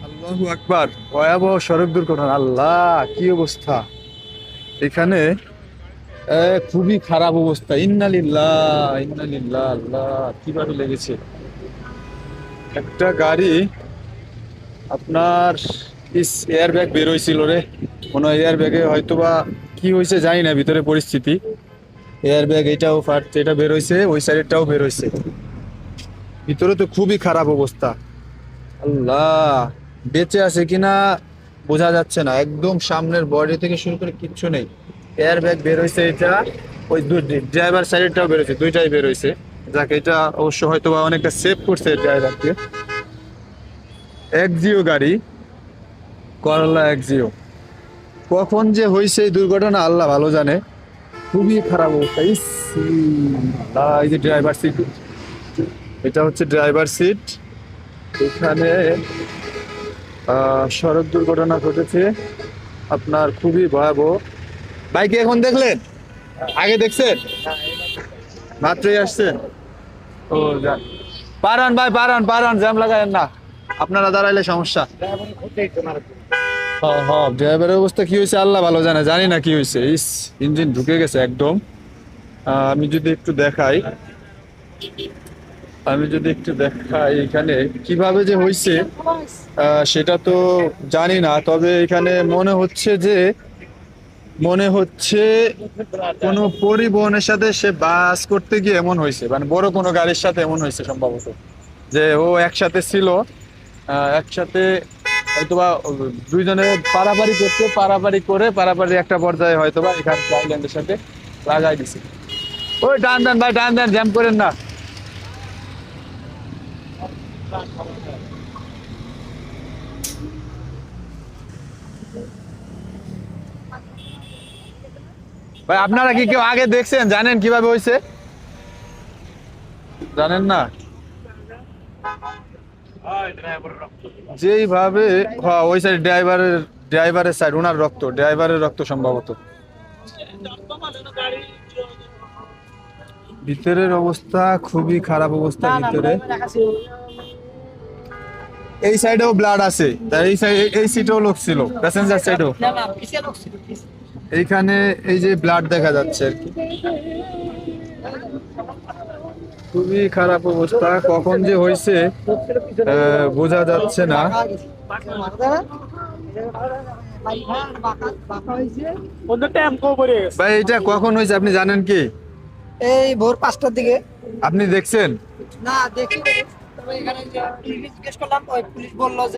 আল্লাহু আকবার, ভয়াবহ সড়ক দুর্ঘটনা। আল্লাহ, কি অবস্থা এখানে! খুবই খারাপ অবস্থা। ইন্না লিল্লাহ ইন্না লিল্লাহ। আল্লাহ, কিভাবে লেগেছে! একটা গাড়ি আপনার এয়ার ব্যাগ বের হয়েছিল রে। মনে হয় এয়ার ব্যাগে হয়তোবা কি হয়েছে জানি না, ভিতরে পরিস্থিতি। এয়ার ব্যাগ এটাও ফাটছে, এটা বের হয়েছে, ওই সাইডটাও বের হয়েছে। ভিতরে তো খুবই খারাপ অবস্থা। আল্লাহ, বেঁচে আছে কিনা বোঝা যাচ্ছে না। একদম সামনের বডি থেকে শুরু করে কিচ্ছু নেই। এয়ার ব্যাগ বের হয়েছে এটা, ওই ড্রাইভার সাইডটাও বের হয়েছে, দুইটাই বের হয়েছে। যাকে এটা অবশ্য হয়তো বা অনেকটা সেভ করছে ড্রাইভারকে। এক্সিও গাড়ি, করলা এক্সিও। কখন যে হয়েছে এই দুর্ঘটনা আল্লাহ ভালো জানে। খুবই খারাপ অবস্থা। ইস, আল্লাহ, এই যে ড্রাইভার সিট, এটা হচ্ছে ড্রাইভার সিট। এখানে সড়ক দুর্ঘটনা ঘটেছে আপনার, খুবই ভয়াবহ। বাইকে এখন দেখলেন? আগে দেখছেন? মাত্রই আসছেন? ও যান, পারান ভাই, পারান পারান, জ্যাম লাগায়েন না, আপনারা দাঁড়াইলে সমস্যা। হ্যাঁ হ্যাঁ, ড্রাইভারের অবস্থা কি হয়েছে আল্লাহ ভালো জানে, জানি না কি হয়েছে। ইস, ইঞ্জিন ঢুকে গেছে একদম। আমি যদি একটু দেখাই, এখানে কিভাবে যে হয়েছে সেটা তো জানি না। তবে এখানে মনে হচ্ছে কোনো পরিবহনের সাথে সে বাস করতে গিয়ে এমন হয়েছে, মানে বড় কোনো গাড়ির সাথে এমন হয়েছে সম্ভবত। যে ও একসাথে ছিল, একসাথে হয়তোবা দুইজনে পারাপারি একটা পর্যায়ে হয়তোবা এখানে আইল্যান্ডের সাথে লাগাই দিছে। ওই টান দেন ভাই, টান দেন, জ্যাম করেন না ভাই। আপনারা কি কেউ আগে দেখছেন, জানেন কিভাবে হয়েছে? জানেন না? যেইভাবে, হ্যাঁ, ওই সাইড ড্রাইভারের সাইড, ওনার রক্ত, ড্রাইভারের রক্ত সম্ভবত। ভিতরের অবস্থা খুবই খারাপ অবস্থা ভিতরে। এই সাইডেও ব্লাড আছে, তাই এই সাইড, এই সিটেও লোক ছিল, প্যাসেঞ্জার সাইডেও। এইখানে এই যে ব্লাড দেখা যাচ্ছে আর কি। খুবই খারাপ অবস্থা, কখন যে হয়েছে বোঝা যাচ্ছে না। ভাই, এটা কখন হয়েছে আপনি জানেন কি? এই ভোর 5টার দিকে। আপনি দেখছেন? না দেখি, তবে এখানে যে পুলিশ জিজ্ঞেস করলাম, ওই পুলিশ বললো যে